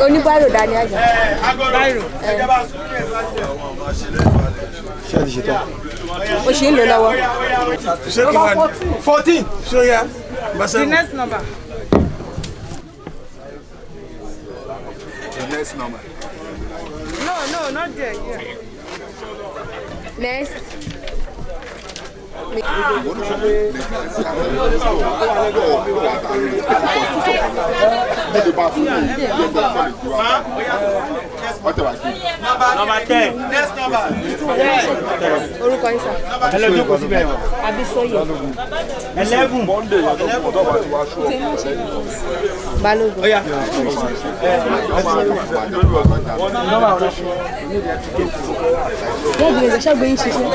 Oníbàárò dání àjà. Báyìí. Ṣé ti ṣe tán? O ṣì ń lò lọ́wọ́. Ṣé kí n máa 14? Ṣé o yá? The next number. The next number. No, not there. Yeah. Next. Number 10. Next number. Orúkọ yín sà. Hello, jókòó síbẹ̀. Abísóyè. 11. Balógun. Oya. Wọ́n gbìyànjú ṣẹ́gun yín ṣiṣẹ́.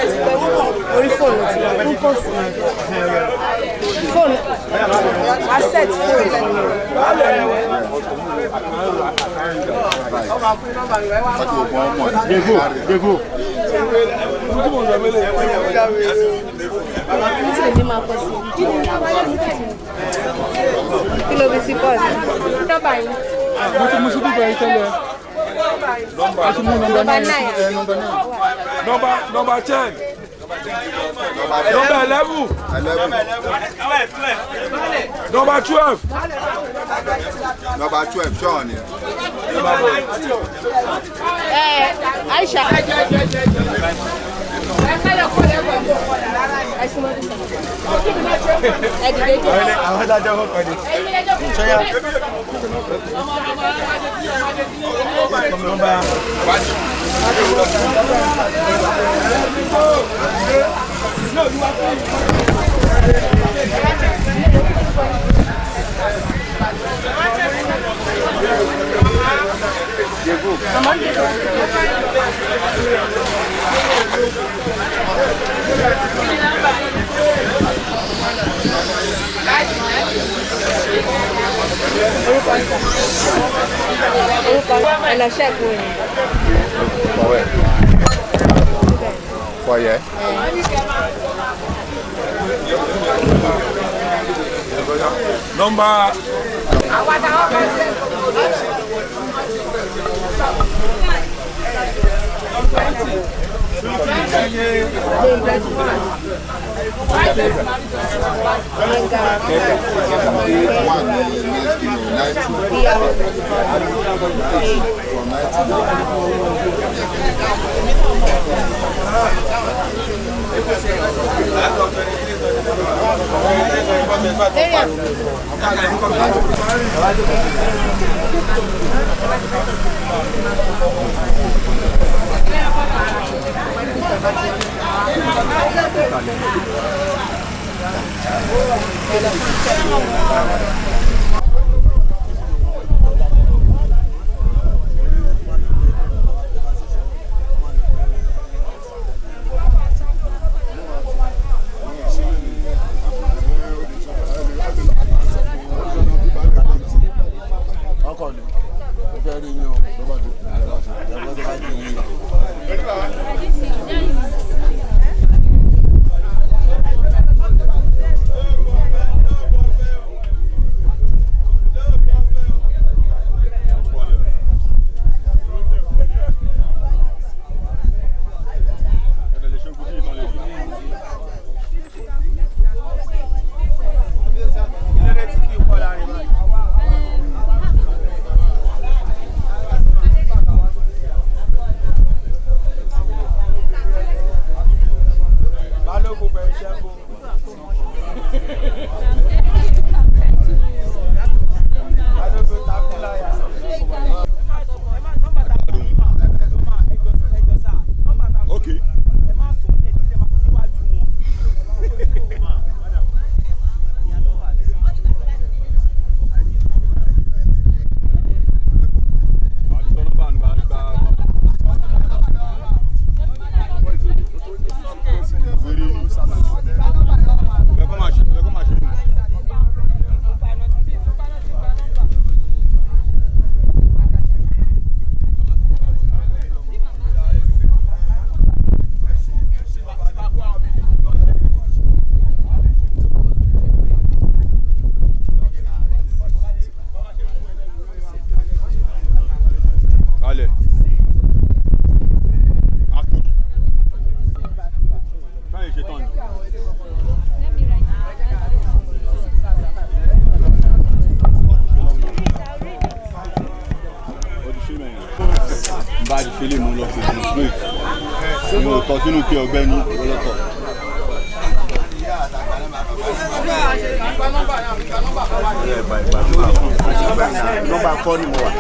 Orí fóònù ti wà fún pọ́ọ̀sì. Fóònù. Asset fóònù. Dego. Tí lè bí máa pọ̀ sí. Kí ló fi sí pọ́ọ̀sì? Nọ́mbà yín. Mo ti mú sí bíbẹ̀ yìí tẹ́lẹ̀. Number 9. Number 10. Number 11. Number 12. Number 12, Sean. Aisha. And I check when. For you. Number. district. Mo tọ́ sínú kí ọgbẹ́ ní ọlọ́tọ̀. Nọ́mbà 4 ni mo wà.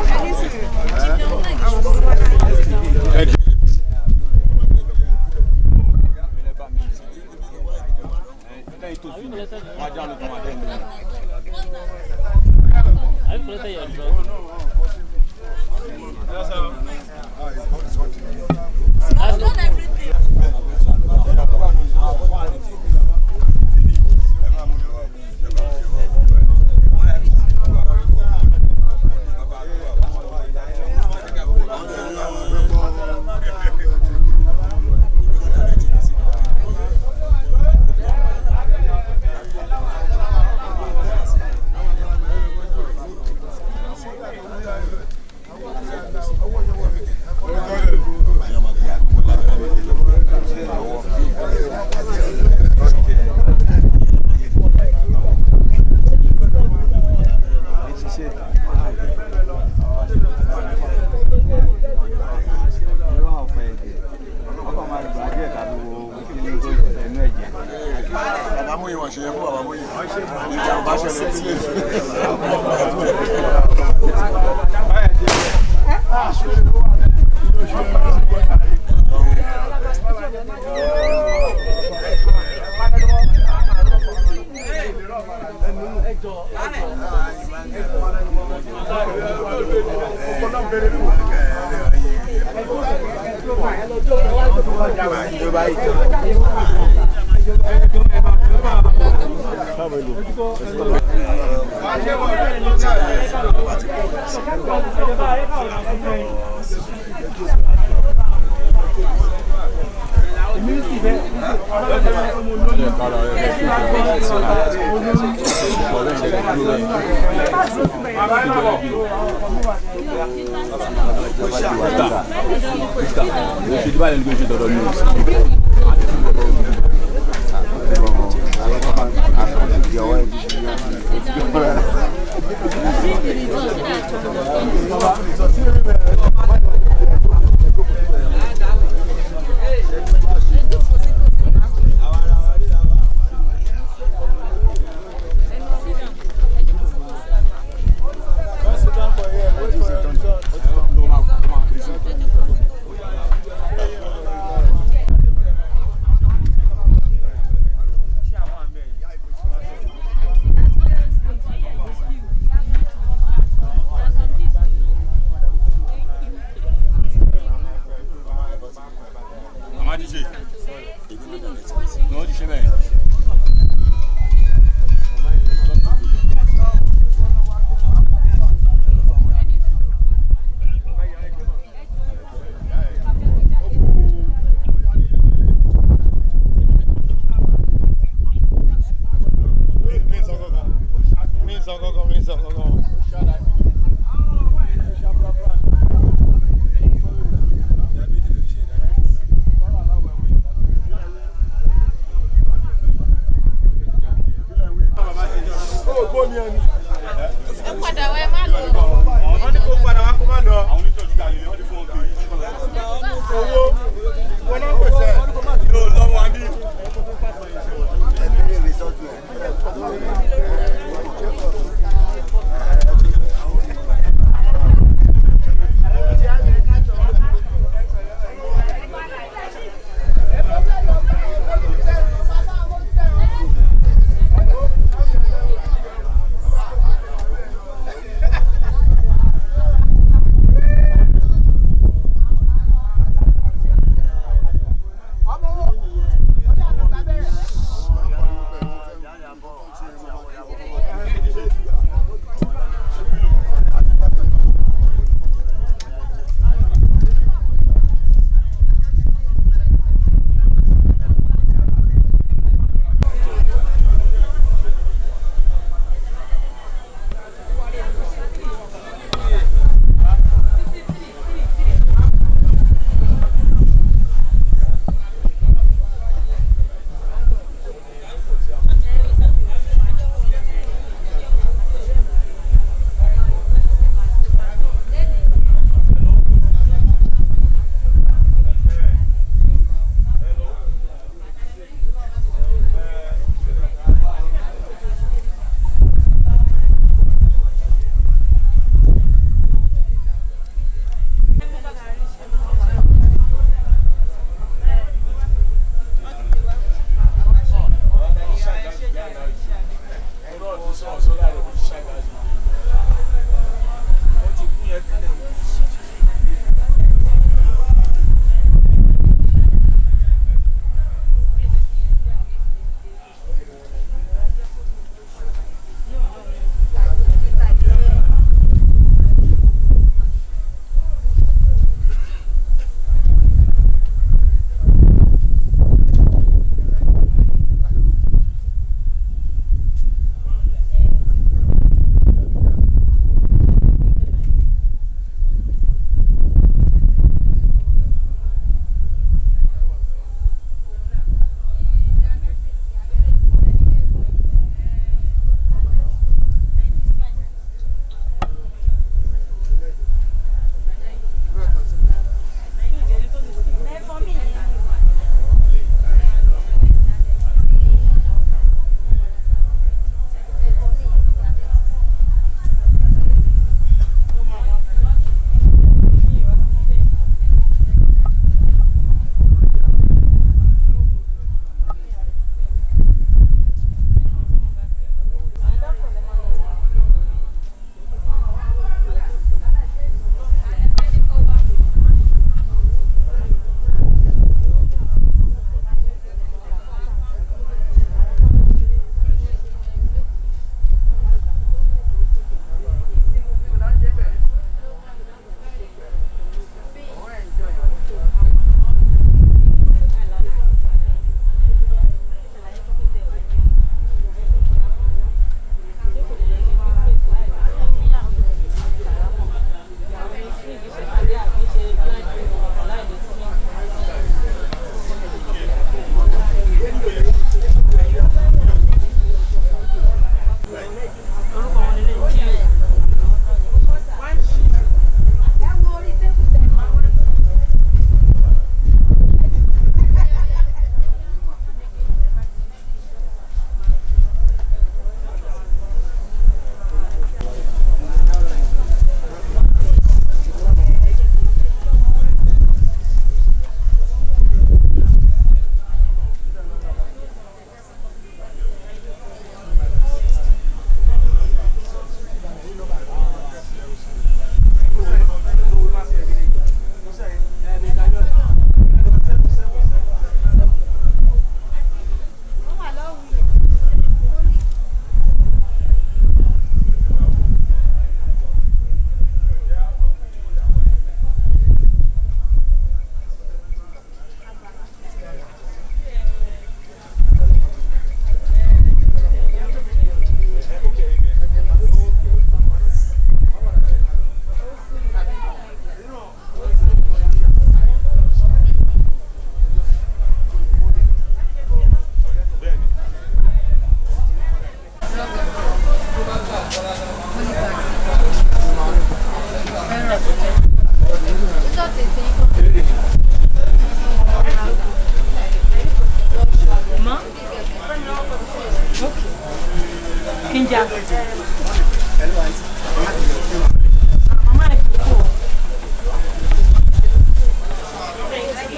It's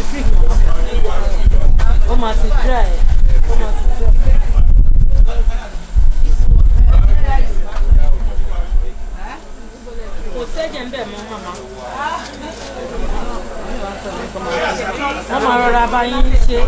a freak. Oh, my dry. Oh, my Tomaro raba yín ṣe.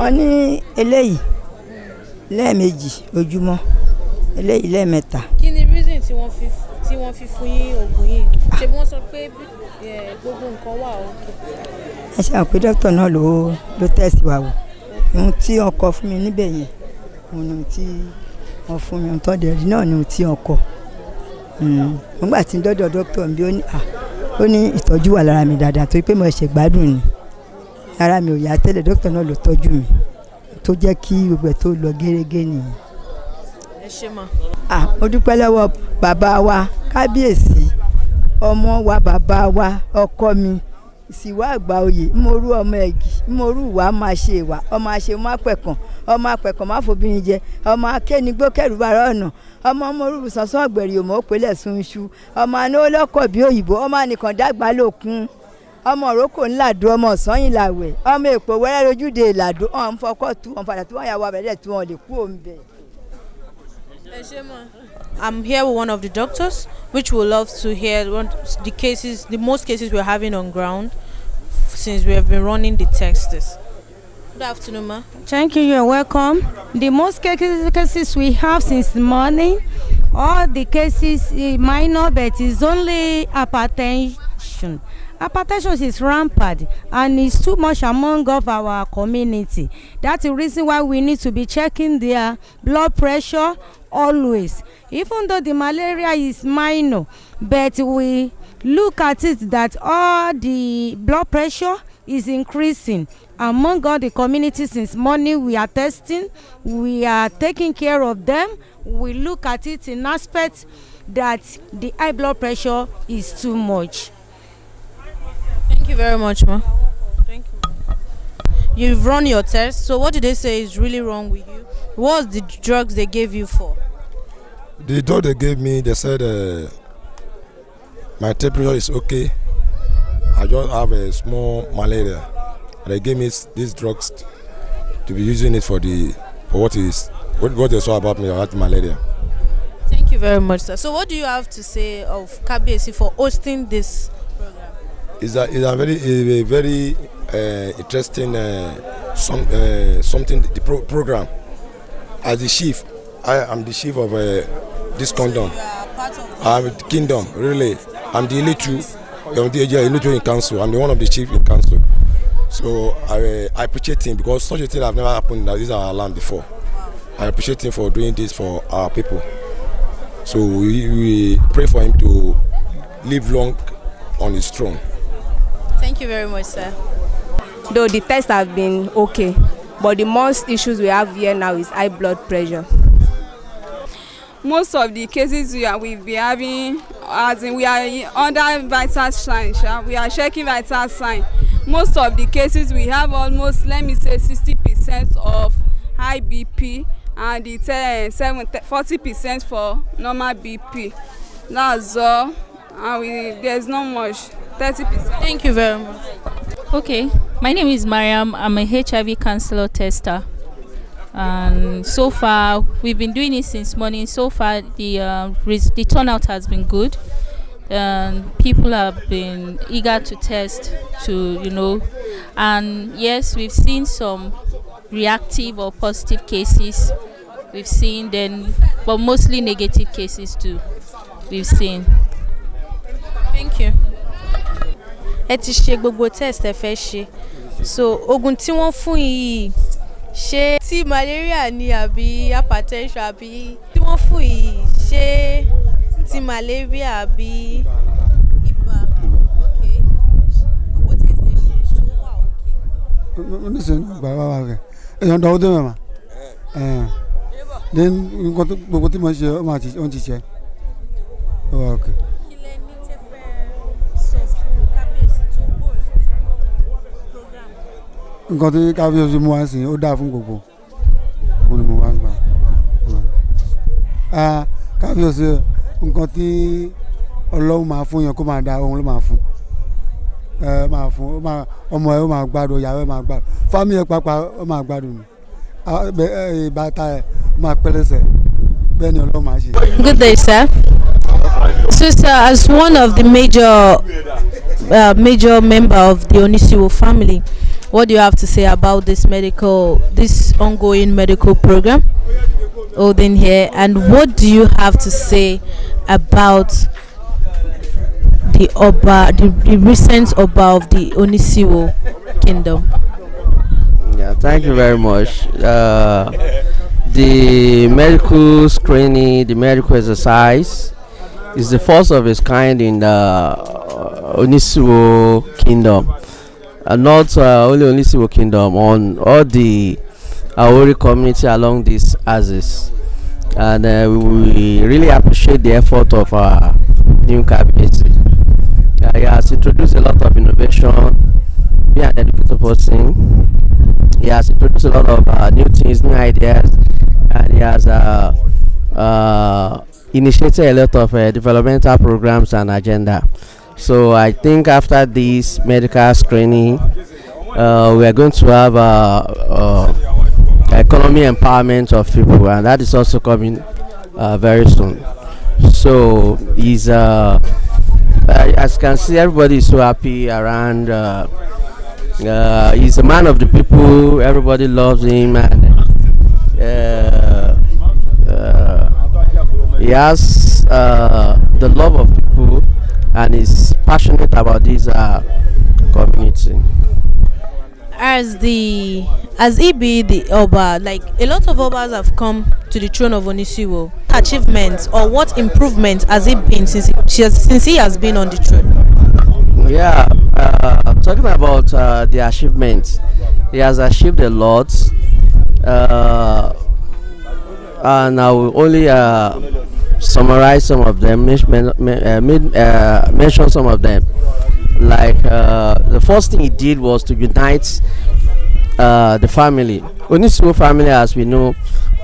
Oni eléyìí lẹ́ẹ̀mejì ojúmọ́, eléyìí lẹ́ẹ̀mẹ́ta. Kí ni reason tí wọ́n fi fún yín oògùn yìí? Ṣé wọ́n sọ pé gbogbo nǹkan wà okay? Ẹ ṣe àwọn pé dókítà náà ló tẹ̀sí wa wò. Ohun tí wọ́n kọ fún mi níbẹ̀ yẹn, ohun tí wọ́n fún mi, ohun tó dẹ̀ rí náà ni ohun tí wọ́n kọ. Nígbà tí dọ́dọ̀ dókítà mi ó ní ìtọ́jú wà lára mi dáadáa torí pé mo ṣe gbádùn ni. Ara mi ò yá tẹ́lẹ̀, dókítà náà ló tọ́jú mi tó jẹ́ kí gbogbo ẹ̀ tó lọ gẹ́rẹ́gẹ́ nìyẹn. Ẹ ṣé mà. Mo dúpẹ́ lọ́wọ́ bàbá wa kábíyèsí, ọmọ wa bàbá wa, ọkọ mi ìsìwá àgbà oyè, mórú ọmọ ẹ̀gì, mórú ìwà máa ṣe ìwà, ọmọ àṣẹ má pẹ̀kàn, ọmọ apẹ̀kàn má fòbìnrin jẹ, ọmọ akénigbó kẹrù bàrà ọ̀nà, ọmọ mórú sànsán ọ̀gbẹ̀rì òmò òpèlè sunṣu, ọmọ anáwó lọ́kọ̀ bí òyìnbó, ọmọ anìkan dàgbà lókun, ọmọ òrókò ńláàdó, ọmọ ọ̀sán yìí làwẹ̀, ọmọ èpò wẹ́rẹ́ lójúde ìlàdó, ọ̀n fọkọ́ tu ọ̀n padà tí wọ́n yà wọ abẹ́rẹ́ tí wọ́n lè kú òun bẹ̀. I'm here with one of the doctors, which we love to hear the most cases we're having on ground since we have been running the tests. Good afternoon, ma. Thank you. You're welcome. The most cases we have since morning, all the cases minor, but it's only hypertension. Hypertension is rampant and it's too much among of our community. That's the reason why we need to be checking their blood pressure always. Even though the malaria is minor, but we look at it that all the blood pressure is increasing among all the communities. Since morning we are testing, we are taking care of them. We look at it in aspects that the high blood pressure is too much. Thank you very much, ma. Thank you. You've run your test, so what did they say is really wrong with you? What was the drugs they gave you for? The drug they gave me, they said my temperature is okay. I just have a small malaria. And they gave me these drugs to be using it for what they saw about me. I had malaria. Thank you very much, sir. So what do you have to say of KBC for hosting this program? It's a very interesting something, the program. As the chief, I am the chief of this kingdom. I'm the kingdom, really. I'm the Elitu in council. I'm the one of the chief in council. So I appreciate him because such a thing have never happened in this our land before. I appreciate him for doing this for our people. So we pray for him to live long on his throne. Thank you very much, sir. Though the tests have been okay, but the most issues we have here now is high blood pressure. Most of the cases we've been having, as in we are under vital sign, we are checking vital sign. Most of the cases we have almost, let me say, 60% of high BP and the 40% for normal BP. That's all. And there's not much. 30%. Thank you very much. Okay, my name is Mariam. I'm a HIV counselor tester. And so far, we've been doing it since morning. So far, the turnout has been good. People have been eager to test, and yes, we've seen some reactive or positive cases. We've seen but mostly negative cases too. we've seen. Thank you. Ẹ ti ṣe gbogbo test ẹ fẹ́ ṣe. So oògùn tí wọ́n fún yìí ṣé tí malaria ni àbí hypertension àbí tí wọ́n fún yìí ṣé tí malaria àbí ibà. Okay. Gbogbo test ẹ ṣe ṣó wà okay. Oníṣẹ́ bàbá wa rẹ̀ èèyàn dánwó dé mẹ́ma. Then nǹkan gbogbo tí mo ṣe ó ti ṣe. Ó wà okay. Nǹkan tí káfíńsì mú wá sí ó dáa fún gbogbo òun ni mo wá gbà. Káfíńsì nǹkan tí Ọlọ́run máa fún yẹn kó máa da òun ló máa fún. Máa fún ọmọ ẹ ó máa gbádùn ìyàwó ẹ máa gbádùn fámìlì ẹ pàápàá ó máa gbádùn ni bàtà ẹ ó máa pẹ́lẹ́sẹ̀ bẹ́ẹ̀ ni Ọlọ́run máa ṣe. Good day, sir. So, sir, as one of the major member of the ONISIWO family, what do you have to say about this ongoing medical program holding here, and what do you have to say about the recent Oba of the ONISIWO kingdom? Yeah, thank you very much. The medical screening, the medical exercise is the first of its kind in the ONISIWO kingdom. Not only ONISIWO kingdom, on all the Aori community along these axis. And we really appreciate the effort of our new cabinet. He has introduced a lot of innovation, being an educated person. He has introduced a lot of new things, new ideas, and he has initiated a lot of developmental programs and agenda. So I think after this medical screening, we are going to have economy empowerment of people, and that is also coming very soon. So he's as you can see, everybody is so happy around. He's a man of the people. Everybody loves him, and he has the love of people, and is passionate about this community. As he be the Oba, like a lot of Obas have come to the throne of ONISIWO. Achievements or what improvement has it been since he has been on the throne? Yeah, talking about the achievements, he has achieved a lot, and I will only summarize some of them, mention some of them. Like the first thing he did was to unite the family, ONISIWO family, as we know.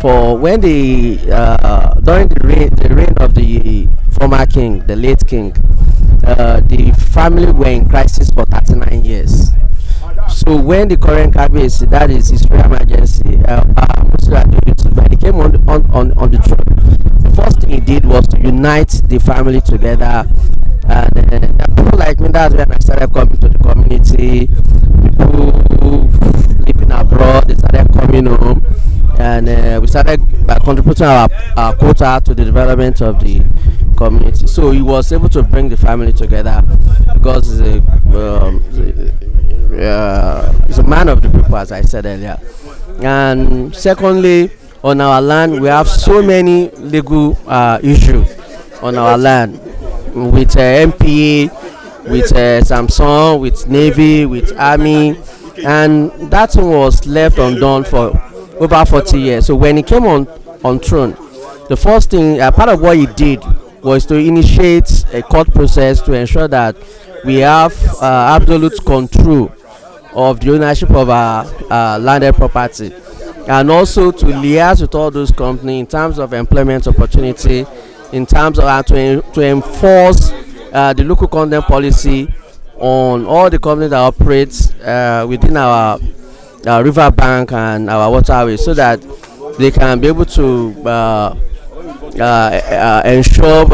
For when during the reign of the former king, the late king, the family were in crisis for 39 years. So when the current cabinet, that is His Royal Majesty, when he came on the throne, the first thing he did was to unite the family together. And people like me, that's when I started coming to the community. People living abroad, they started coming home, and we started contributing our quota to the development of the community. So he was able to bring the family together because he's a man of the people, as I said earlier. And secondly, on our land, we have so many legal issues on our land, with MPA, with Samsung, with Navy, with Army, and that one was left undone for over 40 years. So when he came on throne, the first thing, part of what he did was to initiate a court process to ensure that we have absolute control of the ownership of our landed property, and also to liaise with all those companies in terms of employment opportunity, in terms of to enforce the local content policy on all the companies that operate within our river bank and our waterways, so that they can be able to ensure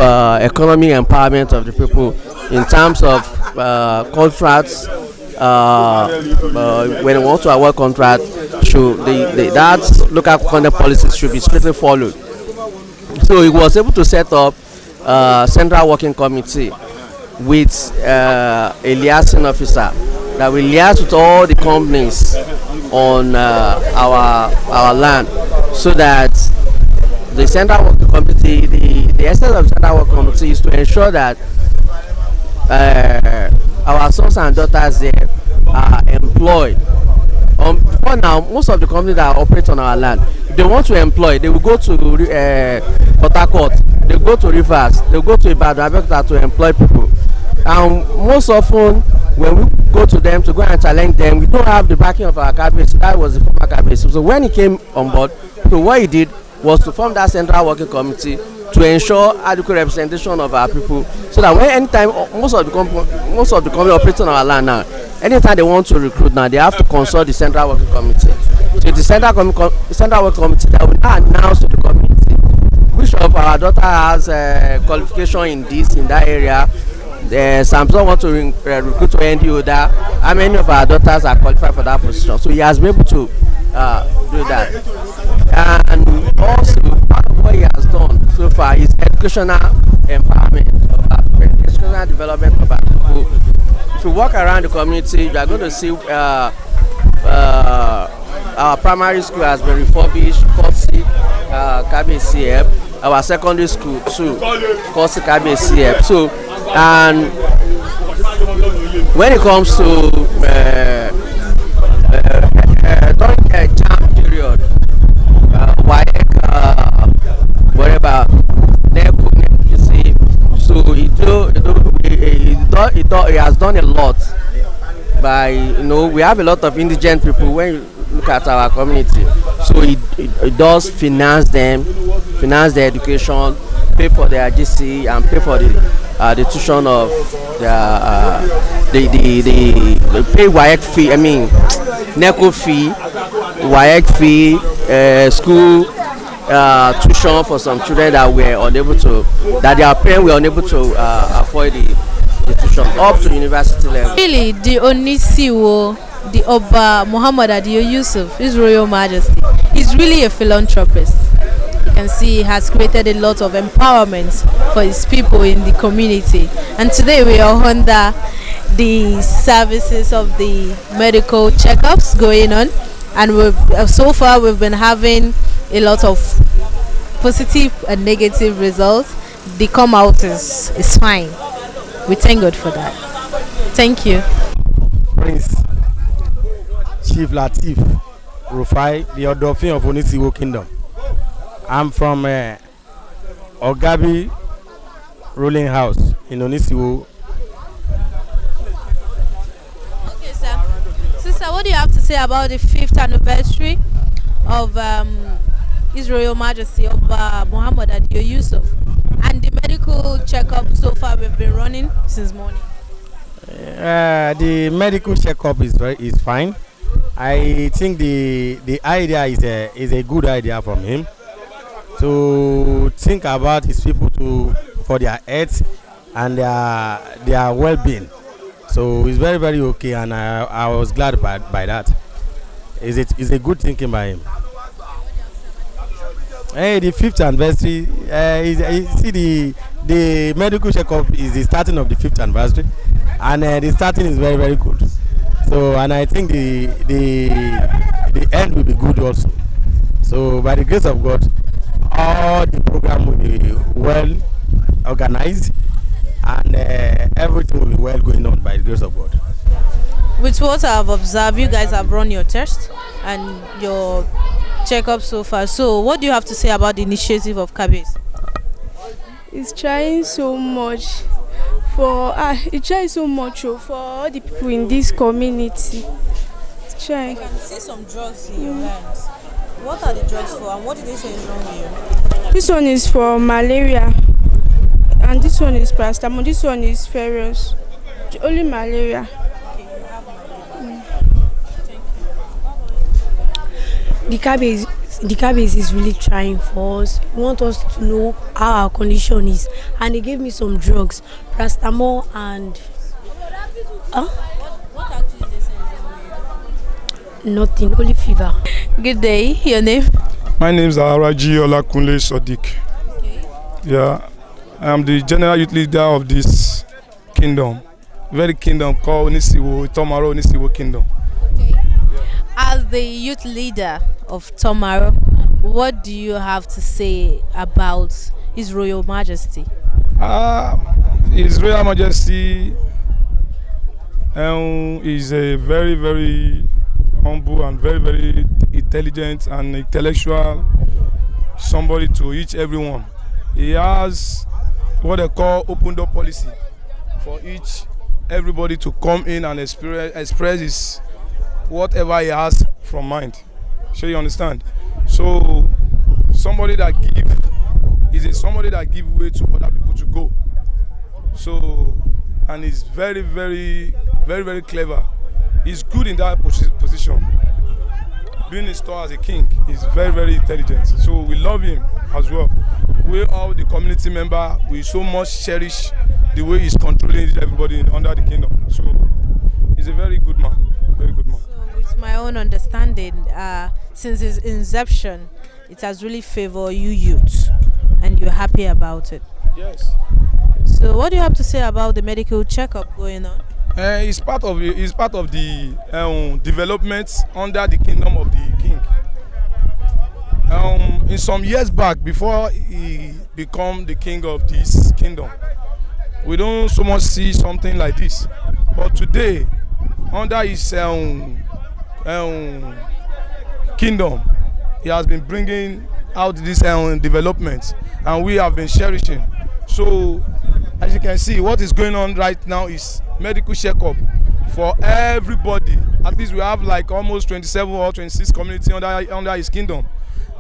economic empowerment of the people in terms of contracts. When they want to award contract, that local content policies should be strictly followed. So he was able to set up central working committee with a liaison officer that will liaise with all the companies on our land, so that the central working committee, the essence of the central working committee is to ensure that our sons and daughters there are employed. For now, most of the companies that operate on our land, if they want to employ, they will go to Port Harcourt, they will go to Rivers, they will go to Ibadan, Abeokuta to employ people. And most often, when we go to them to go and challenge them, we don't have the backing of our cabinet. That was the former cabinet. So when he came on board, so what he did was to form that central working committee to ensure adequate representation of our people, so that when anytime most of the company operating on our land now, anytime they want to recruit now, they have to consult the central working committee. So the central working committee that will now announce to the community which of our daughter has qualification in that area. Samson want to recruit to NDO. How many of our daughters are qualified for that position? So he has been able to do that. And also, part of what he has done so far is educational empowerment of our people, educational development of our people. If you walk around the community, you are going to see our primary school has been refurbished, courtesy KBCF. Our secondary school too, courtesy KBCF. So, and when it comes to during the exam period, whatever, you see, so he has done a lot by, we have a lot of indigent people when you look at our community. So he does finance them, finance their education, pay for their GC, and pay for the tuition of the pay WAEC fee, NECO fee, WAEC fee, school tuition for some children that their parents were unable to afford the tuition up to university level. Really, the ONISIWO, the Oba Muhammad Adio Yusuf, His Royal Majesty, is really a philanthropist. You can see he has created a lot of empowerment for his people in the community. And today we are under the services of the medical checkups going on, and so far we've been having a lot of positive and negative results. The come out is fine. We thank God for that. Thank you. Prince Chief Latif Rufai, the Odofin of ONISIWO Kingdom. I'm from Ogabi Ruling House in ONISIWO. Okay, sir. Sister, what do you have to say about the 5th anniversary of His Royal Majesty of Muhammad Adio Yusuf and the medical checkup so far we've been running since morning? The medical checkup is fine. I think the idea is a good idea from him to think about his people for their health and their well-being. So it's very, very okay, and I was glad by that. It's a good thinking by him. Hey, the 5th anniversary, see the medical checkup is the starting of the 5th anniversary, and the starting is very, very good. So, and I think the end will be good also. So by the grace of God, all the program will be well organized, and everything will be well going on by the grace of God. With what I've observed, you guys have run your test and your checkup so far. So what do you have to say about the initiative of Kabis? It's trying so much for all the people in this community. It's trying. I can see some drugs in your hands. What are the drugs for, and what did they say is wrong with you? This one is for malaria, and this one is paracetamol. This one is ferrous. Only malaria. Okay, you have malaria. The Kabis is really trying for us. He wants us to know how our condition is, and they gave me some drugs, paracetamol and What actually they say is wrong with you? nothing, only fever. Good day. Your name? My name is Araji Olakunle Sadiq. Okay. Yeah, I am the general youth leader of this kingdom. Very kingdom called ONISIWO, Tomaro ONISIWO Kingdom. As the youth leader of Tomaro, what do you have to say about His Royal Majesty? His Royal Majesty is a very, very humble and very, very intelligent and intellectual somebody to each everyone. He has what they call open door policy for everybody to come in and express his whatever he has from mind. Sure, you understand? So somebody that give way to other people to go. So, and he's very, very, very, very clever. He's good in that position. Being installed as a king, he's very, very intelligent. So we love him as well. We all the community member, we so much cherish the way he's controlling everybody under the kingdom. So he's a very good man. Very good man. So with my own understanding, since its inception, it has really favored you youth, and you're happy about it. Yes. So what do you have to say about the medical checkup going on? It's part of the development under the kingdom of the king. In some years back, before he became the king of this kingdom, we don't so much see something like this. But today, under his kingdom, he has been bringing out this development, and we have been cherishing. So, as you can see, what is going on right now is medical checkup for everybody. At least we have like almost 27 or 26 communities under his kingdom,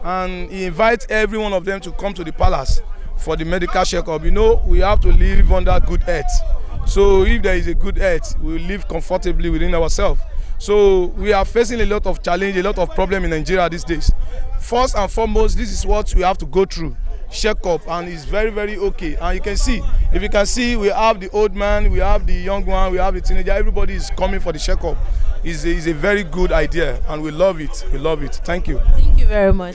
and he invites every one of them to come to the palace for the medical checkup. You know, we have to live under good health. So if there is a good health, we will live comfortably within ourselves. So we are facing a lot of challenge, a lot of problem in Nigeria these days. First and foremost, this is what we have to go through. Check up, and it's very, very okay. And you can see, if you can see, we have the old man, we have the young one, we have the teenager. Everybody is coming for the check up. It's a very good idea, and we love it. We love it. Thank you. Thank you very much.